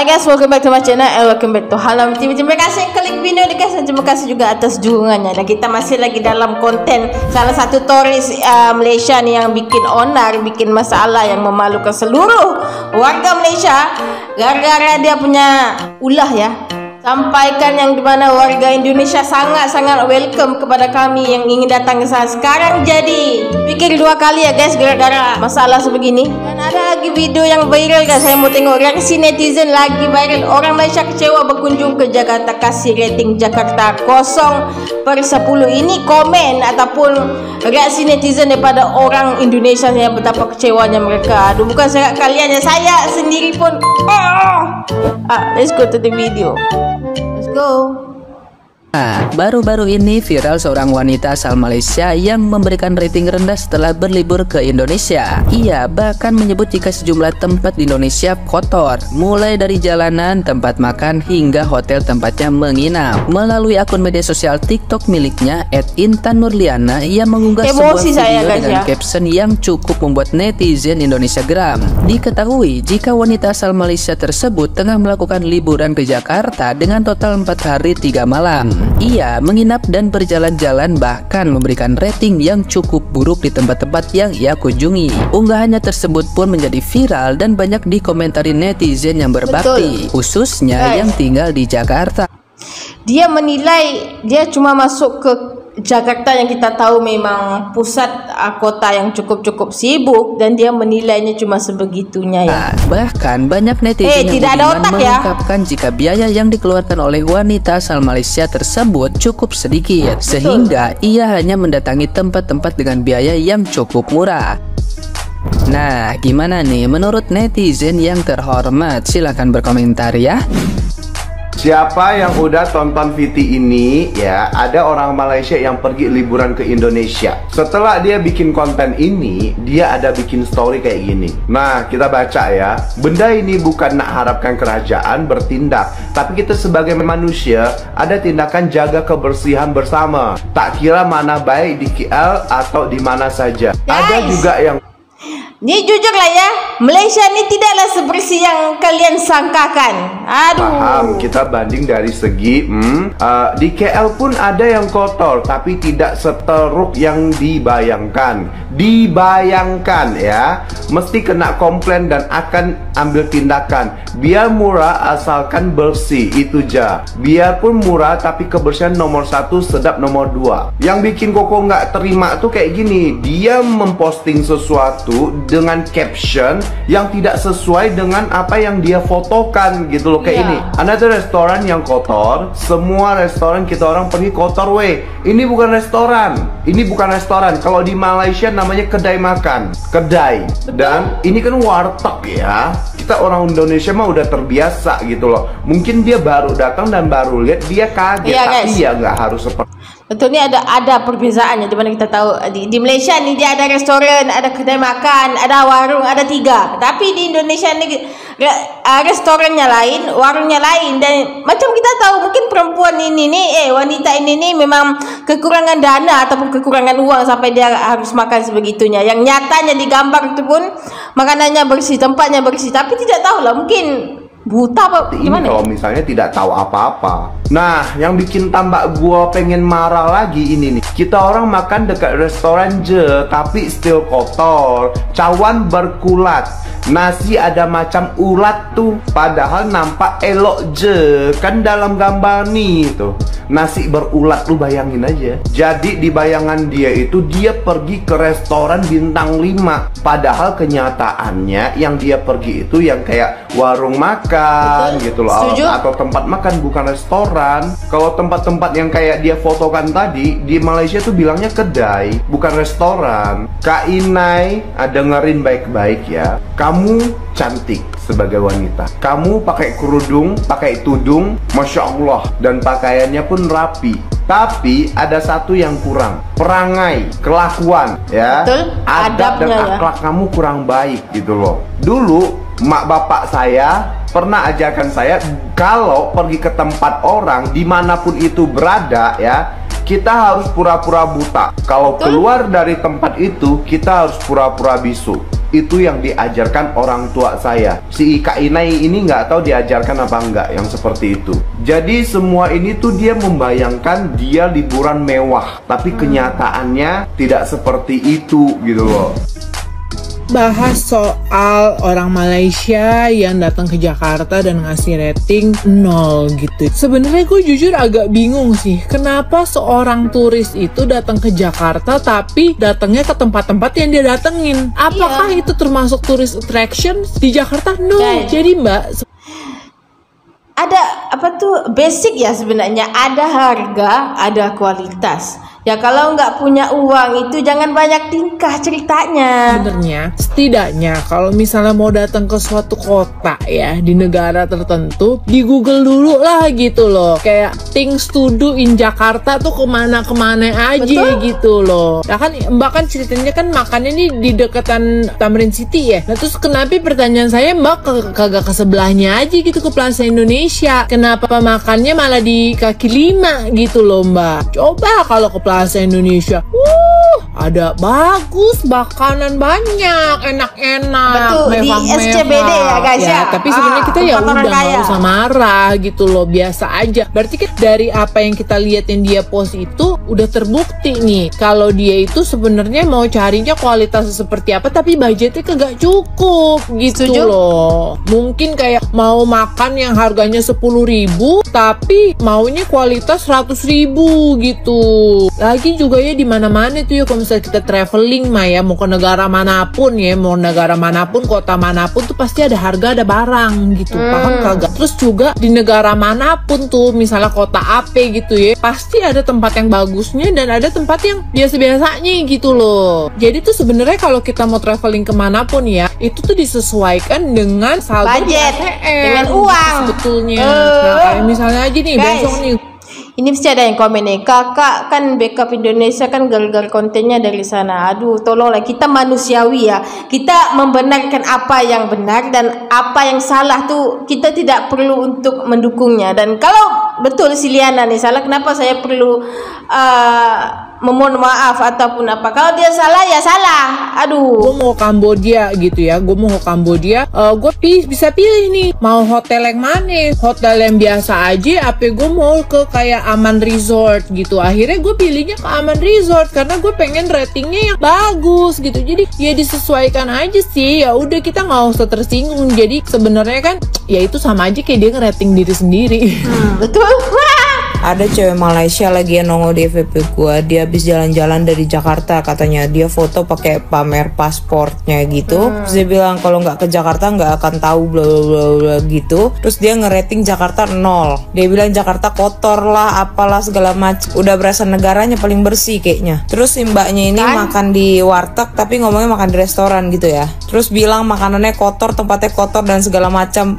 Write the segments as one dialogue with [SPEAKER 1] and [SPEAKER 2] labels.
[SPEAKER 1] Hai guys, welcome back to my channel and welcome back to Halam TV. Terima kasih yang klik video ini guys, dan terima kasih juga atas dukungannya. Dan kita masih lagi dalam konten salah satu turis Malaysia nih yang bikin onar, bikin masalah yang memalukan seluruh warga Malaysia gara-gara dia punya ulah ya. Sampaikan yang dimana warga Indonesia sangat-sangat welcome kepada kami yang ingin datang ke sana. Sekarang jadi pikir dua kali ya guys gara-gara masalah sebegini. Dan ada lagi video yang viral guys, saya mau tengok reaksi netizen lagi viral. Orang Malaysia kecewa berkunjung ke Jakarta, kasih rating Jakarta 0/10. Ini komen ataupun reaksi netizen daripada orang Indonesia yang betapa kecewanya mereka. Aduh, bukan saya kalian ya, saya sendiri pun. Let's go to the video. Let's go.
[SPEAKER 2] Nah, baru-baru ini viral seorang wanita asal Malaysia yang memberikan rating rendah setelah berlibur ke Indonesia. Ia bahkan menyebut jika sejumlah tempat di Indonesia kotor, mulai dari jalanan, tempat makan, hingga hotel tempatnya menginap. Melalui akun media sosial TikTok miliknya, @intan_nurliana, ia mengunggah sebuah video dengan caption yang cukup membuat netizen Indonesia geram. Diketahui jika wanita asal Malaysia tersebut tengah melakukan liburan ke Jakarta dengan total 4 hari 3 malam. Ia menginap dan berjalan-jalan, bahkan memberikan rating yang cukup buruk di tempat-tempat yang ia kunjungi. Unggahannya tersebut pun menjadi viral dan banyak dikomentari netizen yang berbakti, khususnya yang tinggal di Jakarta.
[SPEAKER 1] Dia menilai dia cuma masuk ke Jakarta yang kita tahu memang pusat kota yang cukup sibuk, dan dia menilainya cuma sebegitunya ya.
[SPEAKER 2] Bahkan banyak netizen yang mengungkapkan jika biaya yang dikeluarkan oleh wanita asal Malaysia tersebut cukup sedikit, sehingga ia hanya mendatangi tempat-tempat dengan biaya yang cukup murah. Nah, gimana nih menurut netizen yang terhormat? Silahkan berkomentar ya.
[SPEAKER 3] Siapa yang udah tonton VT ini ya, ada orang Malaysia yang pergi liburan ke Indonesia. Setelah dia bikin konten ini, dia ada bikin story kayak gini. Nah, kita baca ya. Benda ini bukan nak harapkan kerajaan bertindak, tapi kita sebagai manusia ada tindakan jaga kebersihan bersama. Tak kira mana baik di KL atau di mana saja. Ada juga yang
[SPEAKER 1] ini jujur lah ya, Malaysia ini tidaklah sebersih yang kalian sangkakan. Aduh.
[SPEAKER 3] Paham, kita banding dari segi di KL pun ada yang kotor, tapi tidak seteruk yang dibayangkan. Dibayangkan ya, mesti kena komplain dan akan ambil tindakan. Biar murah asalkan bersih, itu ja. Biarpun murah tapi kebersihan nomor 1, sedap nomor 2. Yang bikin Koko nggak terima tuh kayak gini, dia memposting sesuatu dengan caption yang tidak sesuai dengan apa yang dia fotokan gitu loh, kayak ini. Ada restoran yang kotor, semua restoran kita orang pergi kotor weh. Ini bukan restoran, ini bukan restoran. Kalau di Malaysia namanya kedai makan, kedai. Dan ini kan warteg ya. Kita orang Indonesia mah udah terbiasa gitu loh. Mungkin dia baru datang dan baru lihat, dia kaget, tapi ya nggak harus seperti.
[SPEAKER 1] Betul, ini ada perbezaannya, dimana kita tahu di Malaysia nih dia ada restoran, ada kedai makan, ada warung, ada 3. Tapi di Indonesia nih restorannya lain, warungnya lain. Dan macam kita tahu mungkin perempuan ini nih, wanita ini nih memang kekurangan dana ataupun kekurangan uang sampai dia harus makan sebegitunya. Yang nyatanya digambar itu pun makanannya bersih, tempatnya bersih, tapi tidak tahu lah, mungkin buta apa gimana?
[SPEAKER 3] Kalau misalnya tidak tahu apa-apa. Nah, yang bikin tambah gua pengen marah lagi ini nih. Kita orang makan dekat restoran je, tapi still kotor. Cawan berkulat, nasi ada macam ulat tuh, padahal nampak elok je kan dalam gambar nih tuh. Nasi berulat, lu bayangin aja. Jadi di bayangan dia itu dia pergi ke restoran bintang 5, padahal kenyataannya yang dia pergi itu yang kayak warung makan gitu loh, atau tempat makan, bukan restoran. Kalau tempat-tempat yang kayak dia fotokan tadi di Malaysia tuh bilangnya kedai, bukan restoran. Kak Inai, dengerin baik-baik ya. Kamu cantik sebagai wanita. Kamu pakai kerudung, pakai tudung, Masya Allah, dan pakaiannya pun rapi. Tapi ada satu yang kurang, perangai, kelakuan ya.
[SPEAKER 1] Betul,
[SPEAKER 3] adab dan akhlak kamu kurang baik gitu loh. Dulu mak bapak saya pernah ajarkan saya, kalau pergi ke tempat orang dimanapun itu berada ya, kita harus pura-pura buta. Kalau keluar dari tempat itu kita harus pura-pura bisu. Itu yang diajarkan orang tua saya. Si Kak Inai ini nggak tahu diajarkan apa enggak yang seperti itu. Jadi semua ini tuh dia membayangkan dia liburan mewah, tapi kenyataannya tidak seperti itu gitu loh.
[SPEAKER 4] Bahas soal orang Malaysia yang datang ke Jakarta dan ngasih rating 0 gitu. Sebenarnya gue jujur agak bingung sih, kenapa seorang turis itu datang ke Jakarta tapi datangnya ke tempat-tempat yang dia datengin. Apakah itu termasuk tourist attraction di Jakarta? No. Jadi Mbak,
[SPEAKER 1] ada apa tuh basic ya sebenarnya, ada harga, ada kualitas. Ya kalau nggak punya uang itu jangan banyak tingkah ceritanya.
[SPEAKER 4] sebenarnya setidaknya kalau misalnya mau datang ke suatu kota ya di negara tertentu, di Google dulu lah gitu loh, kayak things to do in Jakarta tuh kemana-kemana aja.
[SPEAKER 1] Betul.
[SPEAKER 4] Gitu loh. Nah kan Mbak kan ceritanya kan makannya nih di deketan Tamrin City ya. Nah terus kenapa, pertanyaan saya, Mbak kagak ke sebelahnya aja gitu, ke Plaza Indonesia? Kenapa makannya malah di kaki lima gitu loh Mbak? Coba kalau ke Plaza Indonesia, ada bagus, makanan banyak, enak-enak.
[SPEAKER 1] Betul, di
[SPEAKER 4] mewah-mewah.
[SPEAKER 1] SCBD ya guys ya.
[SPEAKER 4] Tapi sebenarnya kita ya
[SPEAKER 1] tempat orang
[SPEAKER 4] udah
[SPEAKER 1] kaya.
[SPEAKER 4] nggak usah marah gitu loh, biasa aja. Berarti kan dari apa yang kita lihat yang dia post itu udah terbukti nih kalau dia itu sebenarnya mau carinya kualitas seperti apa, tapi budgetnya kagak cukup gitu.
[SPEAKER 1] Setuju.
[SPEAKER 4] loh. Mungkin kayak mau makan yang harganya 10.000 tapi maunya kualitas 100.000 gitu. Lagi juga ya di mana-mana itu ya, kalau misalnya kita traveling mah ya, mau ke negara manapun ya, mau negara manapun, kota manapun tuh pasti ada harga, ada barang gitu. Paham kagak? Terus juga di negara manapun tuh, misalnya kota AP gitu ya, pasti ada tempat yang bagusnya dan ada tempat yang biasa-biasanya gitu loh. Jadi tuh sebenarnya kalau kita mau traveling kemanapun ya, itu tuh disesuaikan dengan saldo di
[SPEAKER 1] Budget,
[SPEAKER 4] ATM,
[SPEAKER 1] dengan uang.
[SPEAKER 4] sebetulnya. Nah kayak misalnya aja nih,
[SPEAKER 1] Guys,
[SPEAKER 4] besok nih
[SPEAKER 1] ini pasti ada yang komen nih, kakak kan backup Indonesia kan gara-gara kontennya dari sana. Aduh tolonglah, kita manusiawi ya, kita membenarkan apa yang benar dan apa yang salah tuh kita tidak perlu untuk mendukungnya. Dan kalau betul si Liana nih salah, kenapa saya perlu memohon maaf ataupun apa? Kalau dia salah ya salah. Aduh.
[SPEAKER 4] gue mau Kamboja gitu ya, gue mau ke Kamboja, gue bisa pilih nih mau hotel yang mana, hotel yang biasa aja apa gue mau ke kayak Aman Resort gitu. Akhirnya gue pilihnya ke Aman Resort karena gue pengen ratingnya yang bagus gitu. Jadi ya disesuaikan aja sih, ya udah kita nggak usah tersinggung. Jadi sebenarnya kan ya itu sama aja kayak dia ngerating diri sendiri.
[SPEAKER 1] Betul.
[SPEAKER 5] Ada cewek Malaysia lagi yang nongol di FVP gua. Dia habis jalan-jalan dari Jakarta, katanya dia foto pakai pamer pasportnya gitu. Terus dia bilang kalau nggak ke Jakarta nggak akan tahu bla bla bla bla gitu. Terus dia ngerating Jakarta 0. Dia bilang Jakarta kotor lah, apalah segala macam. Udah berasa negaranya paling bersih kayaknya. Terus si mbaknya ini makan di warteg tapi ngomongnya makan di restoran gitu ya. Terus bilang makanannya kotor, tempatnya kotor dan segala macam.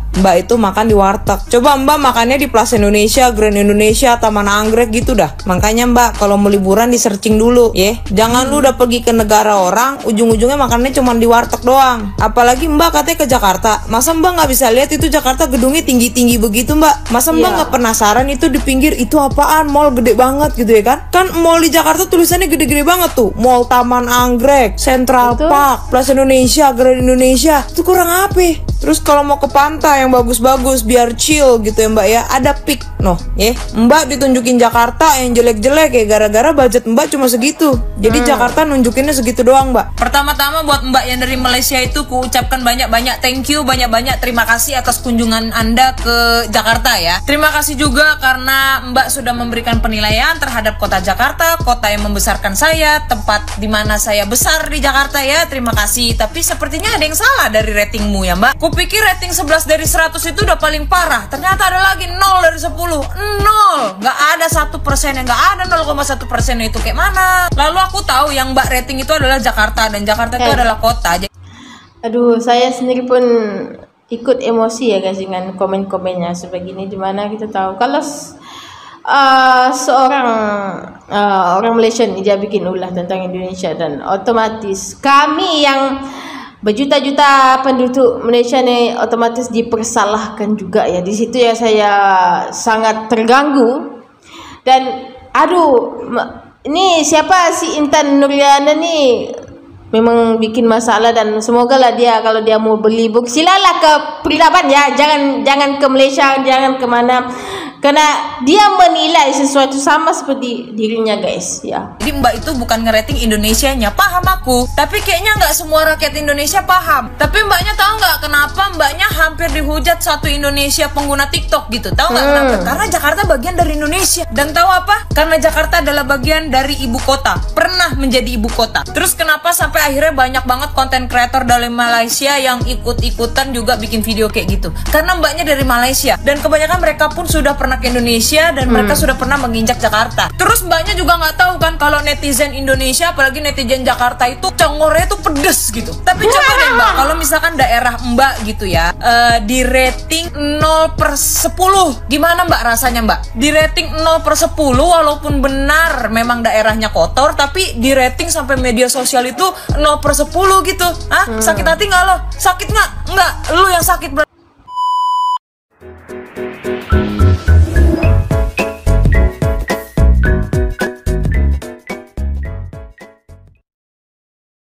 [SPEAKER 5] Mbak itu makan di warteg. Coba Mbak makannya di Plaza Indonesia, Grand Indonesia, Taman Anggrek gitu dah. Makanya Mbak kalau mau liburan di searching dulu ya. Jangan lu udah pergi ke negara orang, ujung-ujungnya makannya cuma di warteg doang. Apalagi Mbak katanya ke Jakarta. Masa Mbak nggak bisa lihat itu Jakarta gedungnya tinggi-tinggi begitu Mbak? Masa Mbak nggak penasaran itu di pinggir itu apaan? Mall gede banget gitu ya kan? Kan mall di Jakarta tulisannya gede-gede banget tuh. Mall Taman Anggrek, Central Park, Plaza Indonesia, Grand Indonesia. Itu kurang apa? Terus kalau mau ke pantai yang bagus-bagus biar chill gitu ya Mbak ya, ada Peak noh ya. Mbak ditunjukin Jakarta yang jelek-jelek ya gara-gara budget Mbak cuma segitu. Jadi Jakarta nunjukinnya segitu doang Mbak.
[SPEAKER 6] Pertama-tama buat Mbak yang dari Malaysia itu ku ucapkan banyak-banyak thank you, banyak-banyak terima kasih atas kunjungan Anda ke Jakarta ya. Terima kasih juga karena Mbak sudah memberikan penilaian terhadap kota Jakarta, kota yang membesarkan saya, tempat dimana saya besar di Jakarta ya. Terima kasih. Tapi sepertinya ada yang salah dari ratingmu ya Mbak. Kupikir rating 11 dari 100 itu udah paling parah. Ternyata ada lagi 0 dari 10. 0. Nggak ada 1% yang nggak ada 0,1% itu kayak mana. Lalu aku tahu yang Mbak rating itu adalah Jakarta dan Jakarta itu adalah kota.
[SPEAKER 1] Aduh, saya sendiri pun ikut emosi ya guys dengan komen-komennya sebegini. Dimana kita tahu kalau seorang orang Malaysia ini dia bikin ulah tentang Indonesia dan otomatis kami yang berjuta-juta penduduk Malaysia nih otomatis dipersalahkan juga ya. Di situ ya saya sangat terganggu. Dan aduh, ini siapa si Intan Nuriana nih memang bikin masalah. Dan semoga lah dia kalau dia mau beli buku silalah ke Peradaban ya, jangan ke Malaysia, jangan kemana, karena dia menilai sesuatu sama seperti dirinya guys ya.
[SPEAKER 6] Jadi Mbak itu bukan ngerating Indonesianya, paham aku. Tapi kayaknya nggak semua rakyat Indonesia paham. Tapi Mbaknya tahu nggak kenapa Mbaknya hampir dihujat satu Indonesia pengguna TikTok gitu? Tahu nggak kenapa? Karena Jakarta bagian dari Indonesia. Dan tahu apa? Karena Jakarta adalah bagian dari ibu kota, pernah menjadi ibu kota. Terus kenapa sampai akhirnya banyak banget konten kreator dari Malaysia yang ikut-ikutan juga bikin video kayak gitu? Karena Mbaknya dari Malaysia dan kebanyakan mereka pun sudah pernah ke Indonesia dan mereka sudah pernah menginjak Jakarta. Terus Mbaknya juga nggak tahu kan kalau netizen Indonesia apalagi netizen Jakarta itu congornya tuh pedes gitu. Tapi coba deh Mbak, kalau misalkan daerah Mbak gitu ya, di rating 0/10, gimana Mbak rasanya Mbak? Di rating 0/10 walaupun benar memang daerahnya kotor, tapi di rating sampai media sosial itu 0/10 gitu. Sakit hati nggak lo? Sakit nggak? Nggak, lu yang sakit.